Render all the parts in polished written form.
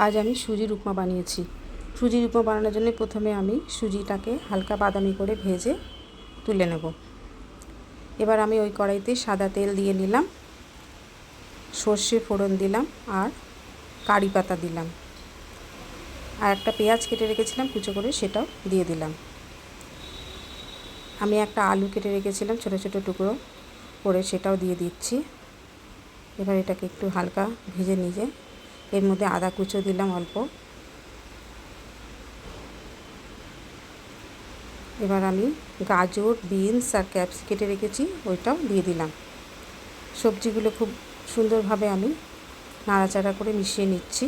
আজ আমি সুজির উপমা বানিয়েছি। সুজির উপমা বানানোর জন্য প্রথমে আমি সুজিটাকে হালকা বাদামি করে ভেজে তুলে নেব। এবার আমি ওই কড়াইতে সাদা তেল দিয়ে নিলাম, সর্ষে ফোড়ন দিলাম আর কারি পাতা দিলাম, আর একটা পেঁয়াজ কেটে রেখেছিলাম কুচো করে, সেটাও দিয়ে দিলাম। আমি একটা আলু কেটে রেখেছিলাম ছোটো ছোটো টুকরো করে, সেটাও দিয়ে দিচ্ছি। এবার এটাকে একটু হালকা ভেজে নিয়ে এর মধ্যে আদা কুচো দিলাম অল্প। এবার আমি গাজর, বিনস আর ক্যাপসিকাম কেটে রেখেছি, ওইটাও দিয়ে দিলাম। সবজিগুলো খুব সুন্দরভাবে আমি নাড়াচাড়া করে মিশিয়ে নিচ্ছি।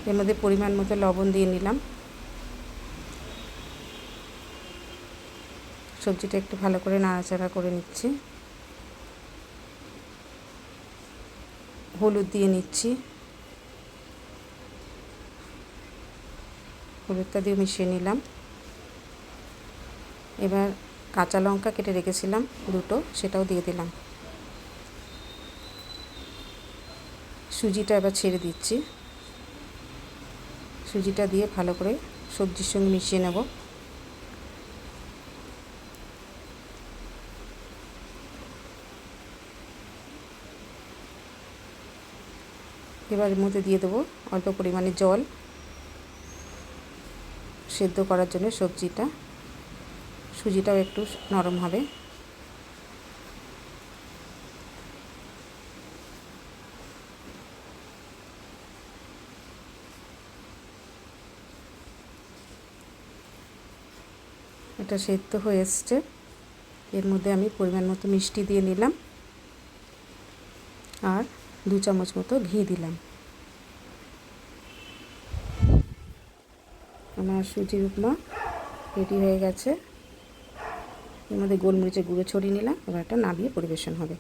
এর মধ্যে পরিমাণ মতো লবণ দিয়ে নিলাম। সবজিটা একটু ভালো করে নাড়াচাড়া করে নিচ্ছি। হলুদ দিয়ে নিচ্ছি, হলুদটা দিয়ে মিশিয়ে নিলাম। এবার কাঁচা লঙ্কা কেটে রেখেছিলাম দুটো, সেটাও দিয়ে দিলাম। সুজিটা এবার ছেড়ে দিচ্ছি। সুজিটা দিয়ে ভালো করে সবজির সঙ্গে মিশিয়ে নেব। এবার এর মধ্যে দিয়ে দেবো অল্প পরিমাণে জল, সেদ্ধ করার জন্য সবজিটা। সুজিটাও একটু নরম হবে। এটা সেদ্ধ হয়ে এসছে। এর মধ্যে আমি পরিমাণ মতো মিষ্টি দিয়ে নিলাম আর 2 চামচ মতো ঘি দিলাম। আমার সুজির উপমা রেডি হয়ে গেছে। এর মধ্যে গোলমরিচের গুঁড়ো ছড়িয়ে নিলাম। এবার এটা নামিয়ে পরিবেশন হবে।